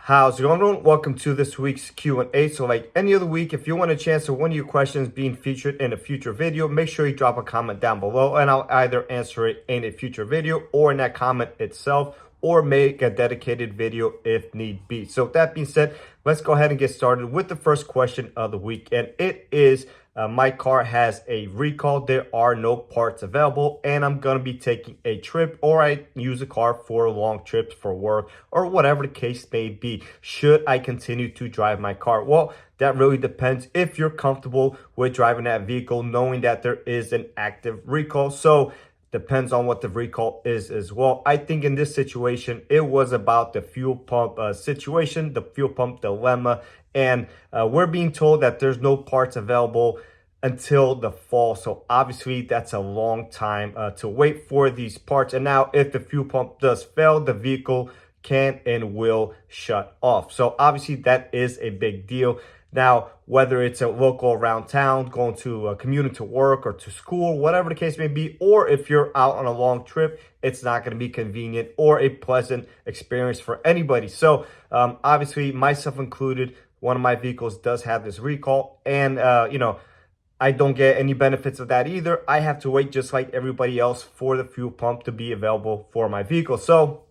How's it going? Welcome to this week's Q&A. So like any other week, if you want a chance of one of your questions being featured in a future video, make sure you drop a comment down below and I'll either answer it in a future video or in that comment itself, or make a dedicated video if need be. So with that being said, let's go ahead and get started with the first question of the week. And it is, my car has a recall. There are no parts available and I'm going to be taking a trip, or I use a car for long trips for work or whatever the case may be. Should I continue to drive my car? Well, that really depends if you're comfortable with driving that vehicle, knowing that there is an active recall. So depends on what the recall is as well. I think in this situation, it was about the fuel pump situation, the fuel pump dilemma. And we're being told that there's no parts available until the fall. So obviously that's a long time to wait for these parts. And now if the fuel pump does fail, the vehicle can and will shut off. So obviously that is a big deal. Now, whether it's a local around town, going to commuting to work or to school, whatever the case may be, or if you're out on a long trip, it's not going to be convenient or a pleasant experience for anybody. So obviously, myself included, one of my vehicles does have this recall, and I don't get any benefits of that either. I have to wait just like everybody else for the fuel pump to be available for my vehicle. So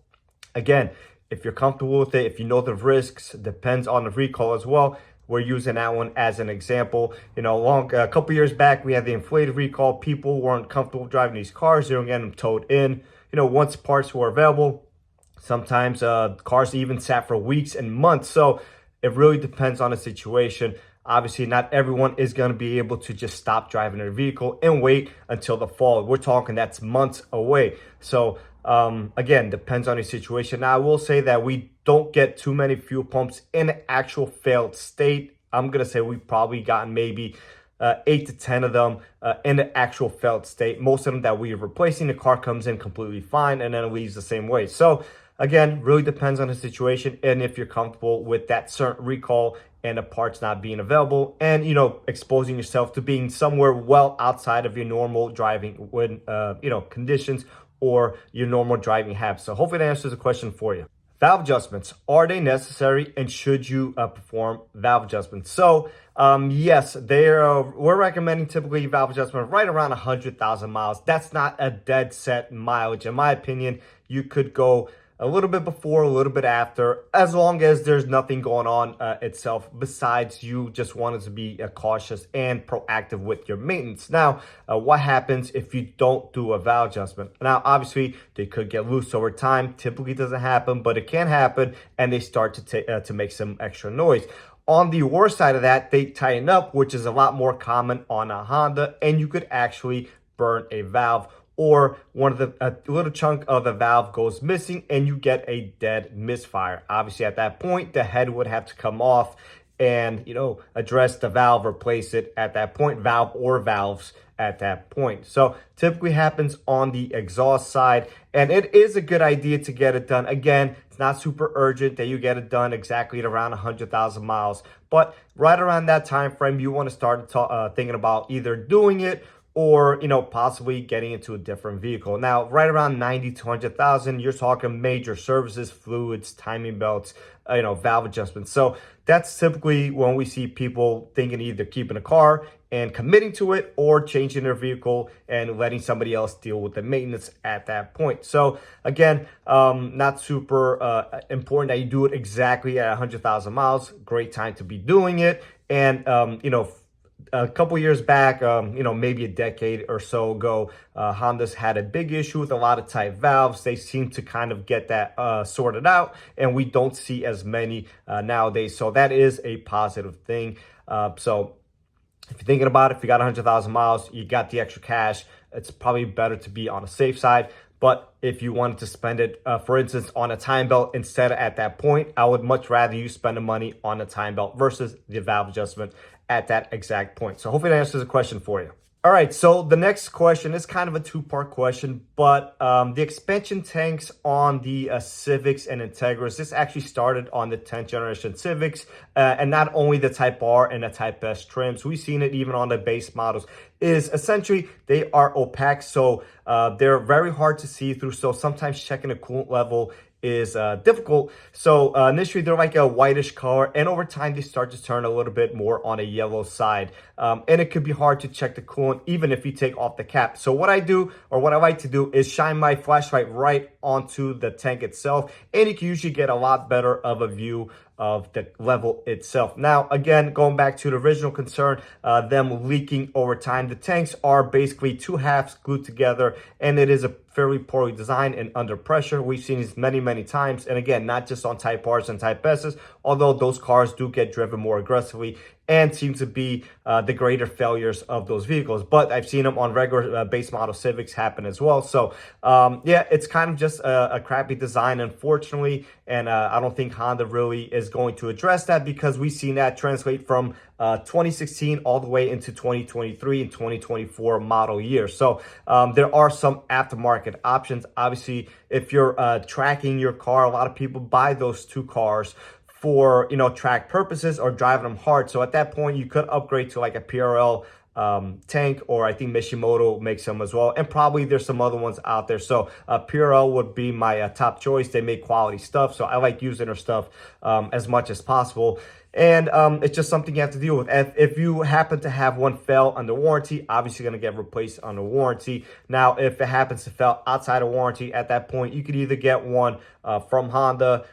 again, if you're comfortable with it, if you know the risks, depends on the recall as well. We're using that one as an example. A couple years back, we had the inflated recall. People weren't comfortable driving these cars. They were getting them towed in. Once parts were available, sometimes cars even sat for weeks and months. So it really depends on the situation. Obviously, not everyone is going to be able to just stop driving their vehicle and wait until the fall. We're talking that's months away. So again, depends on the situation. Now, I will say that we don't get too many fuel pumps in an actual failed state. I'm going to say we've probably gotten maybe 8 to 10 of them in the actual failed state. Most of them that we are replacing, the car comes in completely fine and then it leaves the same way. So again, really depends on the situation and if you're comfortable with that certain recall and the parts not being available, and exposing yourself to being somewhere well outside of your normal driving when conditions or your normal driving habits. So hopefully that answers the question for you. Valve adjustments, are they necessary and should you perform valve adjustments? So yes, we're recommending typically valve adjustment right around 100,000 miles. That's not a dead set mileage. In my opinion, you could go a little bit before, a little bit after, as long as there's nothing going on itself besides you just wanted to be cautious and proactive with your maintenance. Now, what happens if you don't do a valve adjustment? Now, obviously, they could get loose over time. Typically doesn't happen, but it can happen, and they start to make some extra noise. On the worst side of that, they tighten up, which is a lot more common on a Honda, and you could actually burn a valve, or a little chunk of the valve goes missing and you get a dead misfire. Obviously, at that point, the head would have to come off and, address the valve, replace it at that point, valve or valves at that point. So typically happens on the exhaust side, and it is a good idea to get it done. Again, it's not super urgent that you get it done exactly at around 100,000 miles, but right around that time frame, you want to start thinking about either doing it or, possibly getting into a different vehicle. Now, right around 90 to 100,000, you're talking major services, fluids, timing belts, valve adjustments. So that's typically when we see people thinking either keeping a car and committing to it, or changing their vehicle and letting somebody else deal with the maintenance at that point. So again, not super important that you do it exactly at 100,000 miles. Great time to be doing it. And, a couple years back, maybe a decade or so ago, Honda's had a big issue with a lot of tight valves. They seem to kind of get that sorted out, and we don't see as many nowadays. So that is a positive thing. So if you're thinking about it, if you got 100,000 miles, you got the extra cash, it's probably better to be on the safe side. But if you wanted to spend it, for instance, on a time belt instead of at that point, I would much rather you spend the money on a time belt versus the valve adjustment at that exact point. So hopefully that answers the question for you. All right, so the next question is kind of a two-part question, but the expansion tanks on the Civics and Integras, this actually started on the 10th generation Civics, and not only the Type R and the Type S trims, we've seen it even on the base models, is essentially they are opaque, so they're very hard to see through. So sometimes checking the coolant level is difficult. So initially they're like a whitish color, and over time they start to turn a little bit more on a yellow side. And it could be hard to check the coolant even if you take off the cap. So what I do, or what I like to do, is shine my flashlight right onto the tank itself, and you can usually get a lot better of a view of the level itself. Now, again, going back to the original concern, them leaking over time, the tanks are basically two halves glued together, and it is a fairly poorly designed and under pressure. We've seen this many times, and again, not just on Type Rs and Type S's, although those cars do get driven more aggressively and seem to be the greater failures of those vehicles. But I've seen them on regular base model Civics happen as well. So yeah, it's kind of just a crappy design, unfortunately, and I don't think Honda really is going to address that, because we've seen that translate from 2016 all the way into 2023 and 2024 model year. So there are some aftermarket options. Obviously, if you're tracking your car, a lot of people buy those two cars for, you know, track purposes or driving them hard. So at that point, you could upgrade to like a PRL tank, or I think Mishimoto makes them as well, and probably there's some other ones out there. So PRL would be my top choice. They make quality stuff, so I like using their stuff as much as possible. And it's just something you have to deal with. If you happen to have one fail under warranty, obviously going to get replaced under warranty. Now, if it happens to fail outside of warranty, at that point, you could either get one from Honda,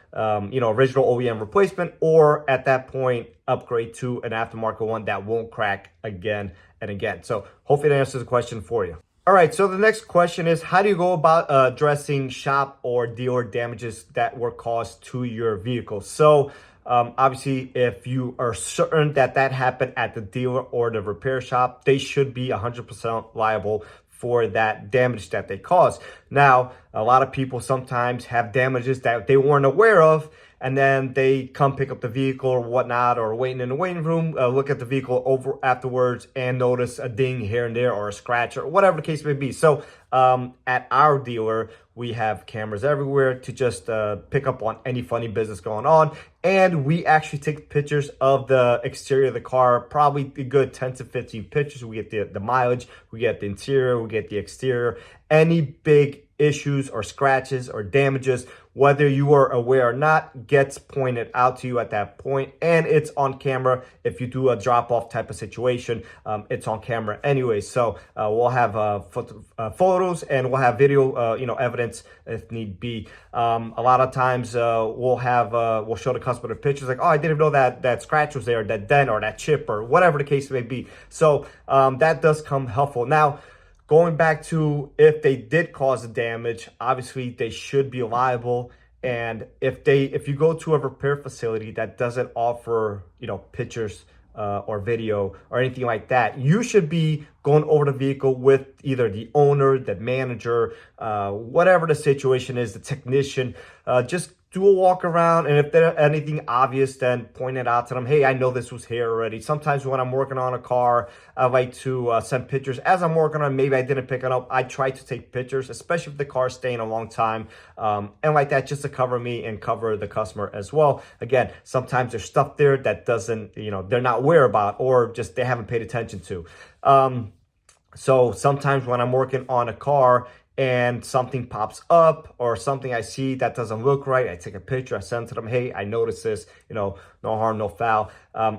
you know, original OEM replacement, or at that point, upgrade to an aftermarket one that won't crack again and again. So hopefully that answers the question for you. All right, so the next question is, how do you go about addressing shop or dealer damages that were caused to your vehicle? So obviously, if you are certain that that happened at the dealer or the repair shop, they should be 100% liable for that damage that they caused. Now, a lot of people sometimes have damages that they weren't aware of, and then they come pick up the vehicle or whatnot, or waiting in the waiting room, look at the vehicle over afterwards and notice a ding here and there, or a scratch, or whatever the case may be. So at our dealer, we have cameras everywhere to just pick up on any funny business going on. And we actually take pictures of the exterior of the car, probably a good 10 to 15 pictures. We get the mileage, we get the interior, we get the exterior. Any big issues or scratches or damages, whether you are aware or not, gets pointed out to you at that point, and it's on camera. If you do a drop-off type of situation, it's on camera anyway. So we'll have photos, and we'll have video, you know, evidence if need be. A lot of times we'll show the customer the pictures, like, oh, I didn't know that scratch was there, that dent or that chip or whatever the case may be. So that does come helpful. Now, going back to if they did cause the damage, obviously they should be liable. And if you go to a repair facility that doesn't offer, you know, pictures or video or anything like that, you should be going over the vehicle with either the owner, the manager, whatever the situation is, the technician. Just do a walk around, and if there's anything obvious, then point it out to them. Hey, I know this was here already. Sometimes when I'm working on a car, I like to send pictures as I'm working on. Maybe I didn't pick it up. I try to take pictures, especially if the car's staying a long time, and like that, just to cover me and cover the customer as well. Again, sometimes there's stuff there that doesn't, you know, they're not aware about, or just they haven't paid attention to. So sometimes when I'm working on a car and something pops up or something I see that doesn't look right, I take a picture, I send to them, hey, I noticed this, you know, no harm, no foul.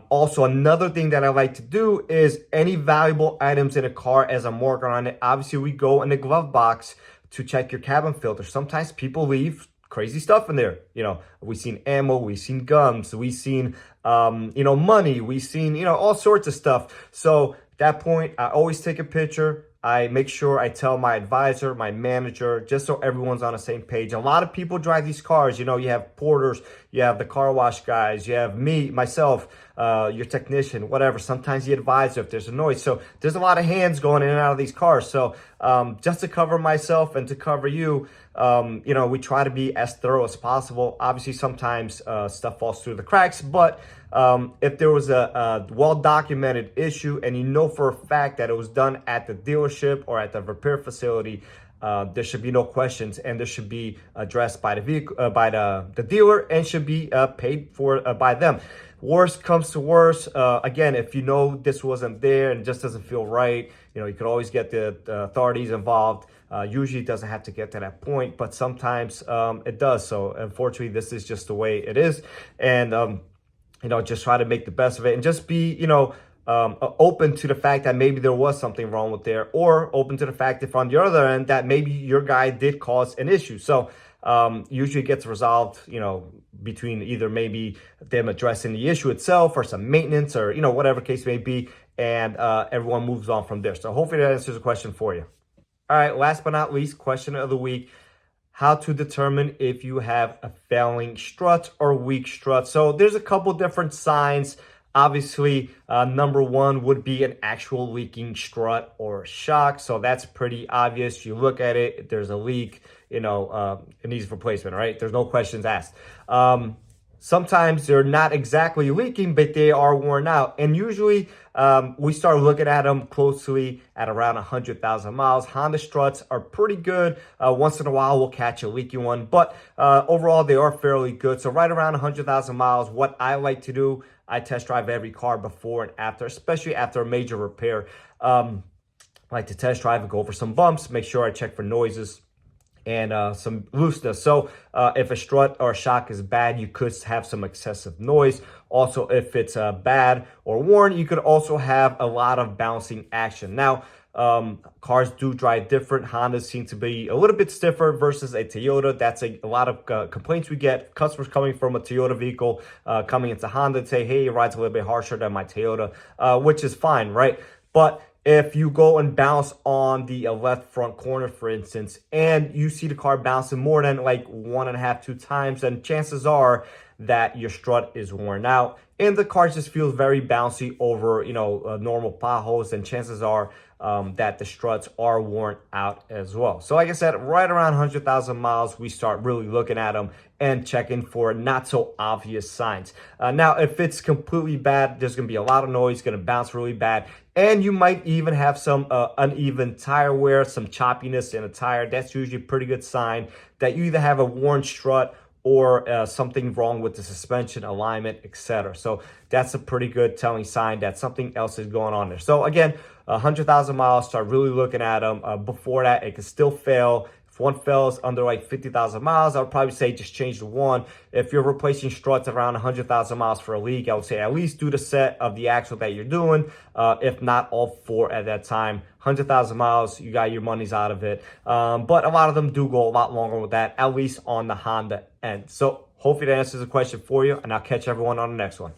Also, another thing that I like to do is any valuable items in a car as I'm working on it, obviously we go in the glove box to check your cabin filter. Sometimes people leave crazy stuff in there. You know, we've seen ammo, we've seen guns, we've seen, you know, money, we've seen, you know, all sorts of stuff. So at that point, I always take a picture. I make sure I tell my advisor, my manager, just so everyone's on the same page. A lot of people drive these cars. You know, you have porters, you have the car wash guys, you have me, myself, your technician, whatever. Sometimes the advisor if there's a noise. So there's a lot of hands going in and out of these cars. So just to cover myself and to cover you, you know, we try to be as thorough as possible. Obviously, sometimes stuff falls through the cracks, but if there was a well-documented issue and you know for a fact that it was done at the dealership or at the repair facility, there should be no questions, and there should be addressed by the vehicle, by the dealer, and should be paid for by them. Worst comes to worst, again, if you know this wasn't there and it just doesn't feel right, you could always get the authorities involved. Usually it doesn't have to get to that point, but sometimes it does. So unfortunately, this is just the way it is. And, just try to make the best of it and just be, open to the fact that maybe there was something wrong with there, or open to the fact if on the other end that maybe your guy did cause an issue. So usually it gets resolved, between either maybe them addressing the issue itself or some maintenance or, whatever case may be. And everyone moves on from there. So hopefully that answers the question for you. All right, last but not least, question of the week: how to determine if you have a failing strut or weak strut. So there's a couple different signs. Obviously, number one would be an actual leaking strut or shock. So that's pretty obvious. You look at it, if there's a leak, it needs replacement, right? There's no questions asked. Sometimes they're not exactly leaking, but they are worn out. And usually we start looking at them closely at around 100,000 miles. Honda struts are pretty good. Once in a while, we'll catch a leaky one, but overall, they are fairly good. So right around 100,000 miles, what I like to do, I test drive every car before and after, especially after a major repair. I like to test drive and go over some bumps, make sure I check for noises and some looseness. So if a strut or a shock is bad, you could have some excessive noise. Also, if it's bad or worn, you could also have a lot of bouncing action. Now, cars do drive different. Hondas seem to be a little bit stiffer versus a Toyota. That's a lot of complaints we get. Customers coming from a Toyota vehicle coming into Honda and say, hey, it rides a little bit harsher than my Toyota, which is fine, right? But if you go and bounce on the left front corner, for instance, and you see the car bouncing more than like 1.5, 2 times, then chances are that your strut is worn out and the car just feels very bouncy over, normal potholes, and chances are that the struts are worn out as well. So like I said, right around 100,000 miles, we start really looking at them and checking for not so obvious signs. Now, if it's completely bad, there's going to be a lot of noise, going to bounce really bad. And you might even have some uneven tire wear, some choppiness in a tire. That's usually a pretty good sign that you either have a worn strut or something wrong with the suspension, alignment, etc. So that's a pretty good telling sign that something else is going on there. So again, 100,000 miles, start really looking at them. Before that, it can still fail. If one fails under like 50,000 miles, I would probably say just change the one. If you're replacing struts around 100,000 miles for a leak, I would say at least do the set of the axle that you're doing, if not all 4 at that time. 100,000 miles, you got your money's out of it. But a lot of them do go a lot longer with that, at least on the Honda end. So hopefully that answers the question for you, and I'll catch everyone on the next one.